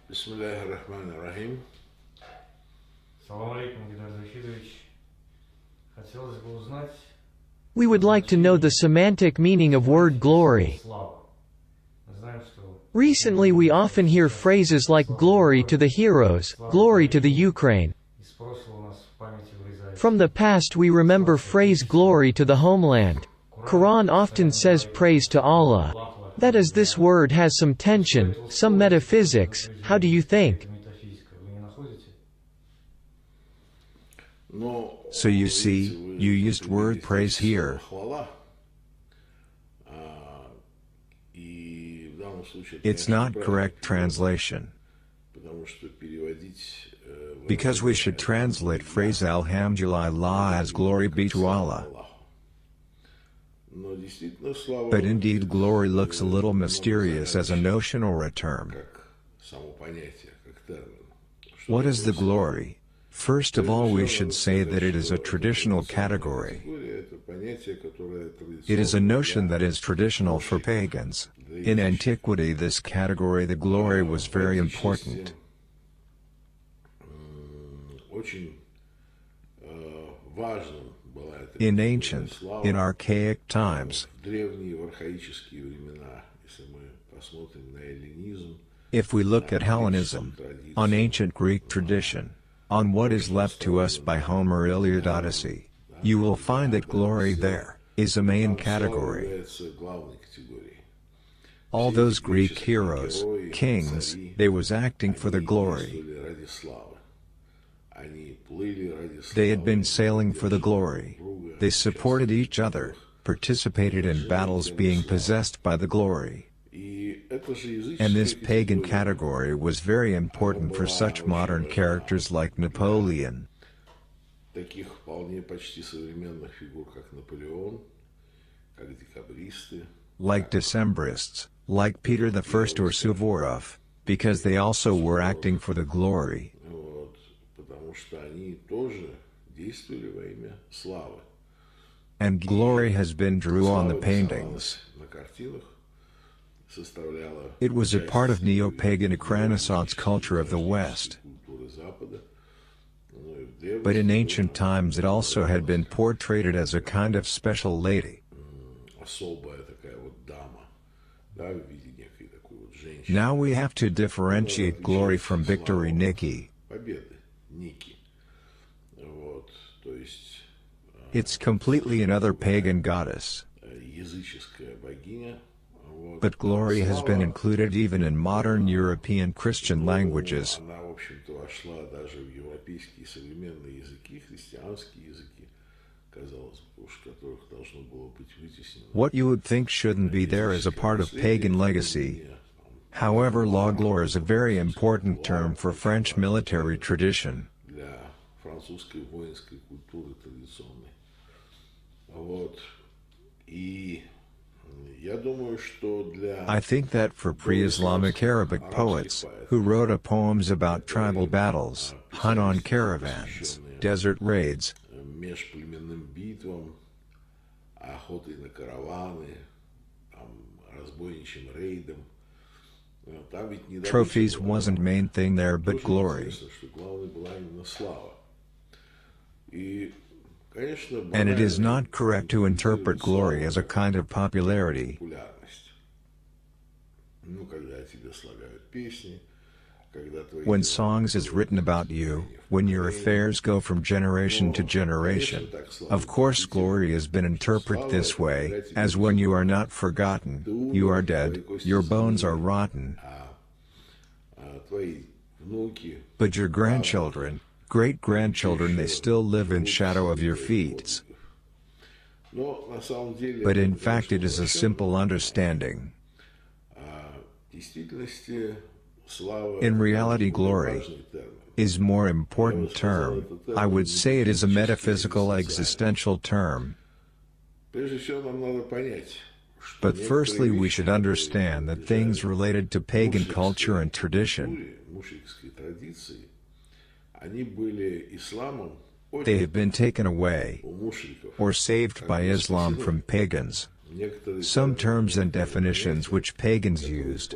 Bismillahirrahmanirrahim. Салам алейкум, Гейдар Дзhemal. Хотелось бы узнать We would like to know the semantic meaning of word glory. славу. Мы знаем, что Recently we often hear phrases like glory to the heroes, glory to the Ukraine. из прошлого у нас в памяти вырезается. From the past we remember phrase glory to the homeland. Quran often says praise to Allah. That is, this word has some tension, some metaphysics. How do you think? Метафизика. Вы не находите? So you see, you used word praise here. It's not correct translation. Because we should translate phrase Alhamdulillah as glory be to Allah. But indeed glory looks a little mysterious as a notion or a term. What is the glory? First of all, we should say that it is a traditional category. It is a notion that is traditional for pagans. In antiquity, this category, the glory, was very important. In ancient, in archaic times, if we look at Hellenism, on ancient Greek tradition, on what is left to us by Homer, Iliad, Odyssey, you will find that glory there is a main category. All those Greek heroes, kings, they was acting for the glory. They had been sailing for the glory. They supported each other, participated in battles being possessed by the glory. And this pagan category was very important for such modern characters like Napoleon. Like Decembrists, like Peter I or Suvorov, because they also were acting for the glory. And glory has been drew on the paintings. It was a part of neo-pagan Renaissance culture of the West. But in ancient times it also had been portrayed as a kind of special lady. Now we have to differentiate glory from victory, Nikki. It's completely another pagan goddess. But glory has been included even in modern European Christian languages. What you would think shouldn't be there is a part of pagan legacy. However, la gloire is a very important term for French military tradition. I think that for pre-Islamic Arabic poets, who wrote poems about tribal battles, hunt on caravans, desert raids, trophies wasn't main thing there but glory. And it is not correct to interpret glory as a kind of popularity. When songs is written about you, when your affairs go from generation to generation, of course glory has been interpreted this way, as when you are not forgotten, you are dead, your bones are rotten. But your grandchildren, great-grandchildren, they still live in shadow of your feet. But in fact it is a simple understanding. In reality, glory is more important term. I would say it is a metaphysical existential term. But firstly we should understand that things related to pagan culture and tradition, they have been taken away or saved by Islam from pagans. Some terms and definitions which pagans used,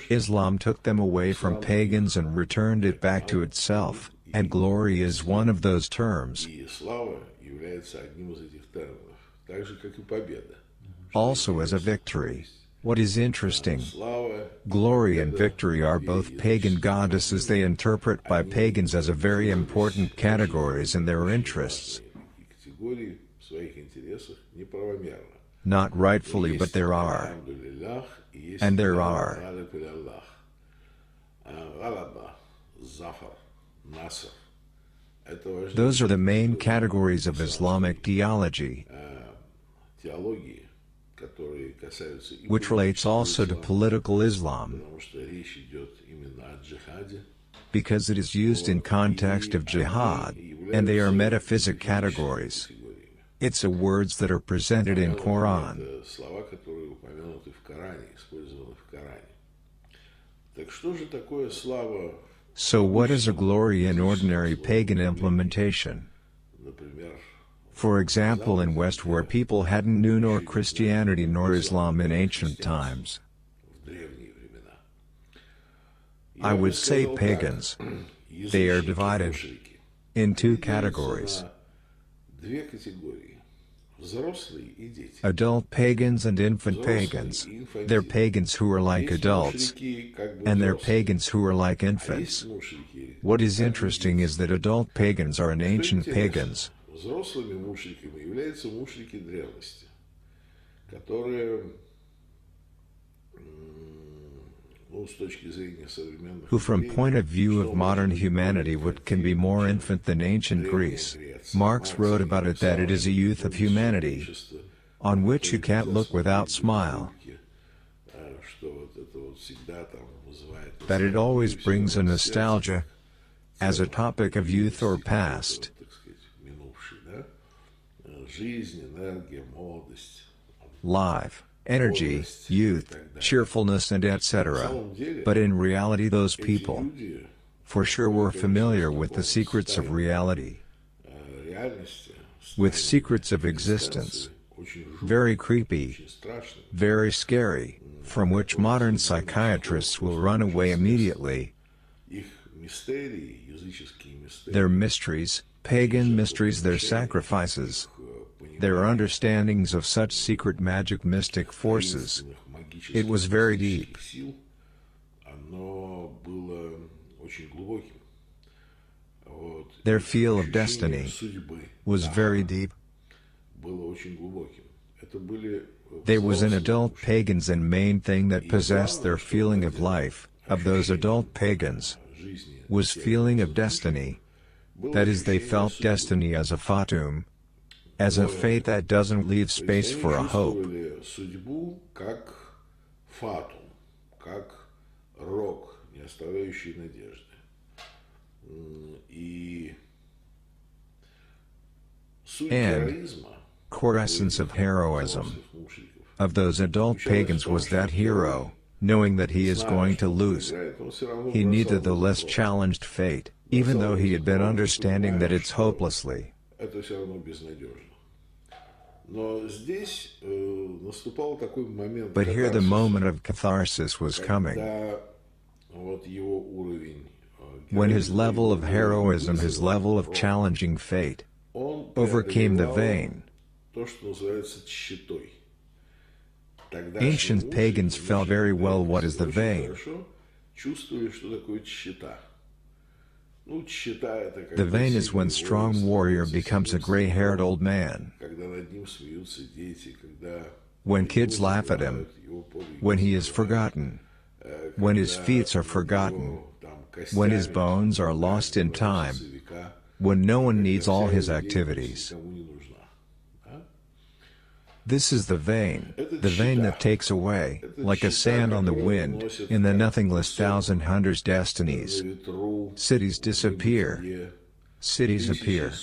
Islam took them away from pagans and returned it back to itself, and glory is one of those terms. Also as a victory. What is interesting, glory and victory are both pagan goddesses they interpret by pagans as a very important categories in their interests. Not rightfully, but there are. And there are. Those are the main categories of Islamic theology, which relates also to political Islam, because it is used in context of jihad, and they are metaphysic categories. It's the words that are presented in Quran. So what is a glory in ordinary pagan implementation? For example, in West, where people hadn't knew nor Christianity nor Islam in ancient times, I would say pagans, they are divided in two categories: adult pagans and infant pagans. They're pagans who are like adults, and they're pagans who are like infants. What is interesting is that adult pagans are an ancient pagans, who from point of view of modern humanity what can be more infant than ancient Greece. Marx wrote about it that it is a youth of humanity, on which you can't look without smile, that it always brings a nostalgia, as a topic of youth or past. Life, energy, youth, cheerfulness and etc. But in reality those people, for sure, were familiar with the secrets of reality, with secrets of existence, very creepy, very scary, from which modern psychiatrists will run away immediately. Their mysteries, pagan mysteries, their sacrifices, their understandings of such secret magic mystic forces. It was very deep. Their feel of destiny was very deep. They was in adult pagans, and main thing that possessed their feeling of life, of those adult pagans, was feeling of destiny. That is, they felt destiny as a fatum, as a fate that doesn't leave space for a hope. And core essence of heroism of those adult pagans was that hero, knowing that he is going to lose, he nevertheless challenged fate, even though he had been understanding that it's hopelessly. But here the moment of catharsis was coming, when his level of heroism, his level of challenging fate, overcame the vain. Ancient pagans felt very well what is the vain. The vain is when strong warrior becomes a gray-haired old man, when kids laugh at him, when he is forgotten, when his feats are forgotten, when his bones are lost in time, when no one needs all his activities. This is the vain that takes away, like a sand on the wind, in the nothingless thousand hunters' destinies. Cities disappear. Cities appear.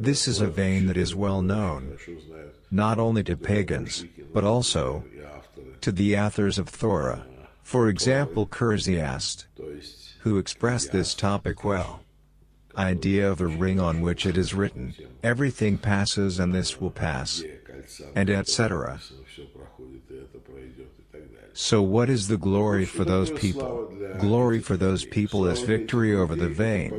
This is a vain that is well known, not only to pagans, but also to the authors of Torah. For example, Kurziast, who expressed this topic well. idea of a ring on which it is written, everything passes and this will pass, and etc. So what is the glory for those people? Glory for those people is victory over the vain.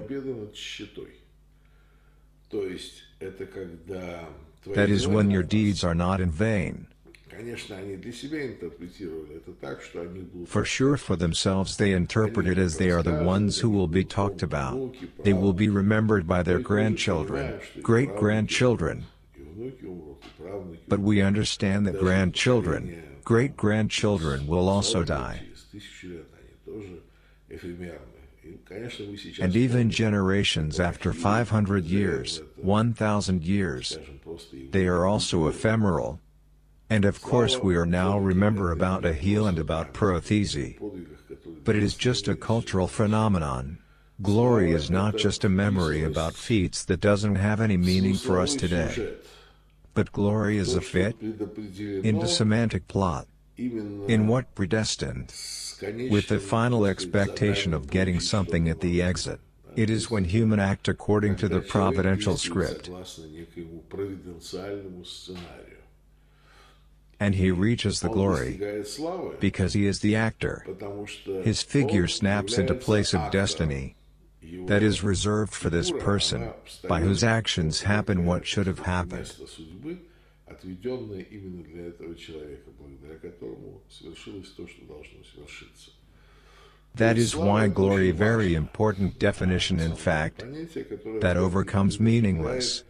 That is when your deeds are not in vain. For sure, for themselves they interpret it as they are the ones who will be talked about. They will be remembered by their grandchildren, great-grandchildren. But we understand that grandchildren, great-grandchildren will also die. And even generations after 500 years, 1,000 years, they are also ephemeral. And of course we are now remember about Ahil and about Prothesi. But it is just a cultural phenomenon. Glory is not just a memory about feats that doesn't have any meaning for us today. But glory is a fit into semantic plot. In what predestined? With the final expectation of getting something at the exit. It is when human act according to the providential script. And he reaches the glory, because he is the actor. His figure snaps into place of destiny, that is reserved for this person, by whose actions happen what should have happened. That is why glory, very important definition in fact, that overcomes meaningless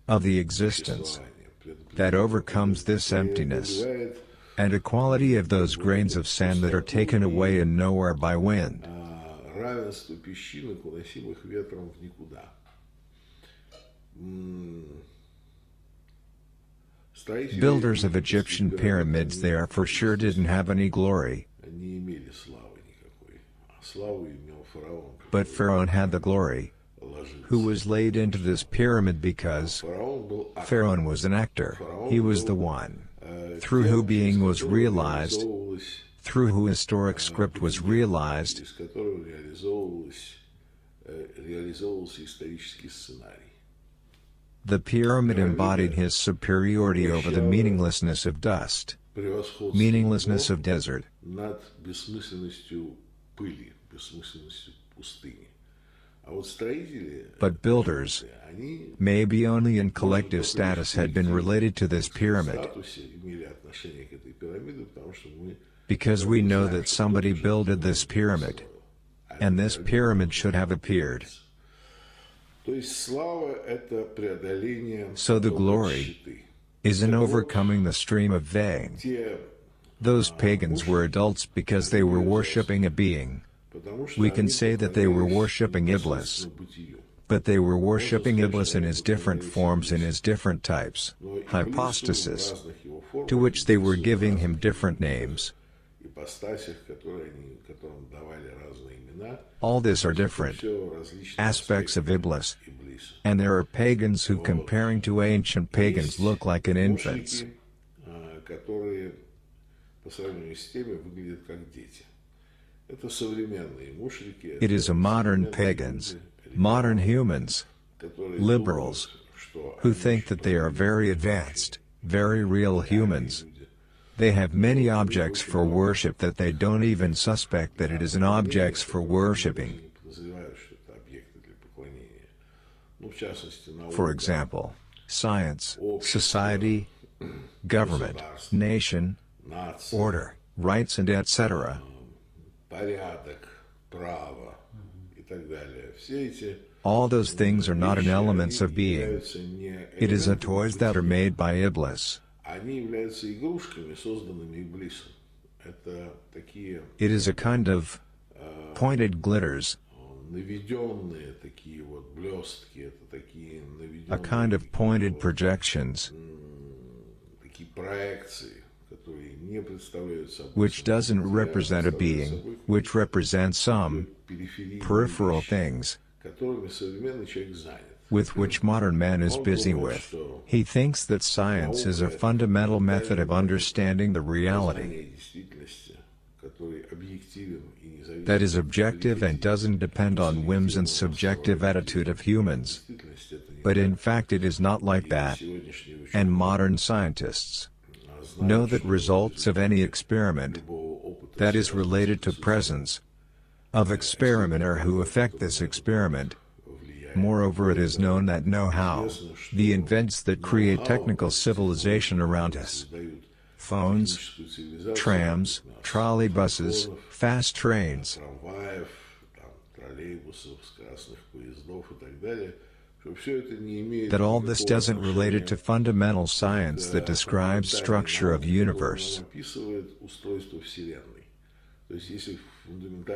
of the existence, that overcomes this emptiness, and a quality of those grains of sand that are taken away and nowhere by wind. Builders of Egyptian pyramids there for sure didn't have any glory. But Pharaoh had the glory, who was laid into this pyramid because Pharaoh was an actor. He was the one through who being was realized, through who historic script was realized. The pyramid embodied his superiority over the meaninglessness of dust, meaninglessness of desert. But builders, maybe only in collective status, had been related to this pyramid, because we know that somebody builded this pyramid, and this pyramid should have appeared. So the glory is in overcoming the stream of vain. Those pagans were adults because they were worshipping a being. We can say that they were worshipping Iblis. But they were worshipping Iblis in his different forms, in his different types, hypostasis, to which they were giving him different names. All this are different aspects of Iblis. And there are pagans who, comparing to ancient pagans, look like an infant's. It is a modern pagans, modern humans, liberals, who think that they are very advanced, very real humans. They have many objects for worship that they don't even suspect that it is an objects for worshipping. For example, science, society, government, nation, order, rights and etc. All those things are not an elements of being. It is a toys that are made by Iblis. It is a kind of pointed glitters, a kind of pointed projections, which doesn't represent a being, which represents some peripheral things, with which modern man is busy with. He thinks that science is a fundamental method of understanding the reality. that is objective and doesn't depend on whims and subjective attitude of humans. But in fact it is not like that. And modern scientists know that results of any experiment that is related to presence of experimenter who affect this experiment. Moreover, it is known that know-how, the events that create technical civilization around us, phones, trams, trolleybuses, fast trains, that all this doesn't relate it to fundamental science that describes structure of universe.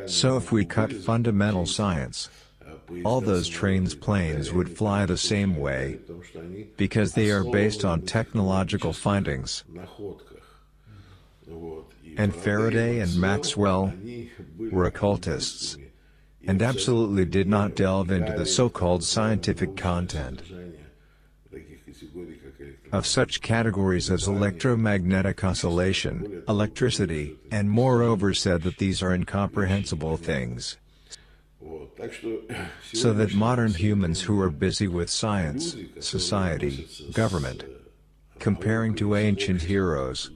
So if we cut fundamental science, all those trains, planes would fly the same way, because they are based on technological findings. And Faraday and Maxwell were occultists, and absolutely did not delve into the so-called scientific content of such categories as electromagnetic oscillation, electricity, and moreover said that these are incomprehensible things. So that modern humans who are busy with science, society, government, comparing to ancient heroes,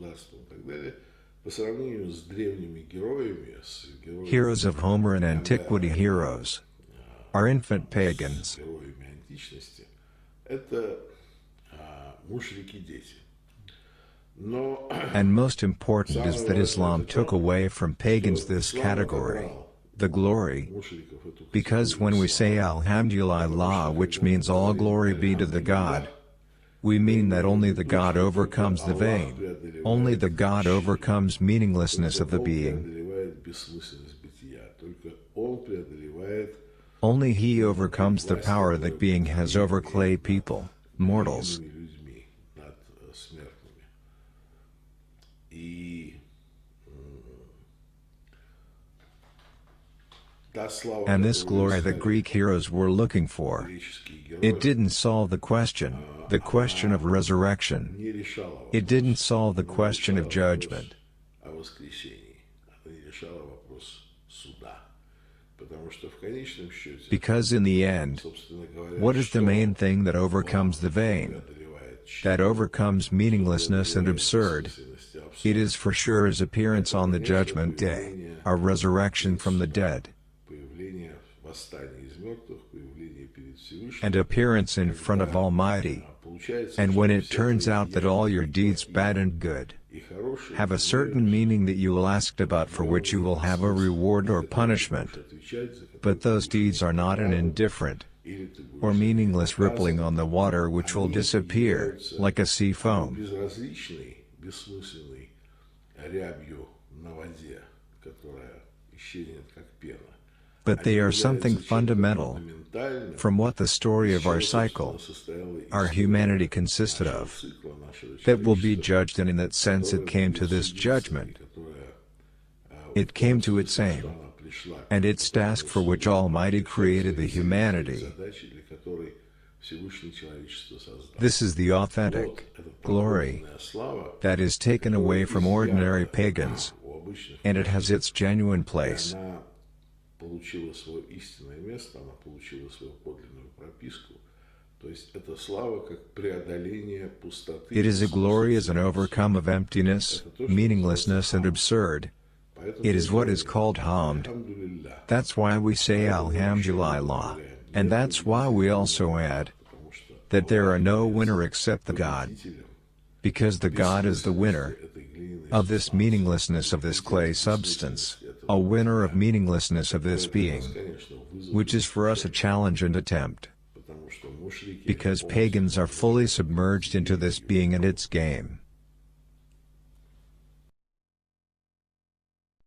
heroes of Homer and antiquity heroes, are infant pagans. And most important is that Islam took away from pagans this category, the glory, because when we say Alhamdulillah, which means all glory be to the God, we mean that only the God overcomes the vain, only the God overcomes meaninglessness of the being, only He overcomes the power that being has over clay people, mortals. And this glory the Greek heroes were looking for, it didn't solve the question of resurrection. It didn't solve the question of judgment. Because in the end, what is the main thing that overcomes the vain? That overcomes meaninglessness and absurd? It is for sure His appearance on the judgment day, our resurrection from the dead, and appearance in front of Almighty. And when it turns out that all your deeds, bad and good, have a certain meaning that you will ask about, for which you will have a reward or punishment, but those deeds are not an indifferent or meaningless rippling on the water which will disappear, like a sea foam, but they are something fundamental from what the story of our cycle, our humanity consisted of, that will be judged, and in that sense it came to this judgment. It came to its aim, and its task for which Almighty created the humanity. This is the authentic glory that is taken away from ordinary pagans, and it has its genuine place. It is a glory as an overcome of emptiness, meaninglessness and absurd. It is what is called Hamd. That's why we say Alhamdulillah, and that's why we also add that there are no winner except the God, because the God is the winner of this meaninglessness of this clay substance, a winner of meaninglessness of this being, which is for us a challenge and attempt, because pagans are fully submerged into this being and its game.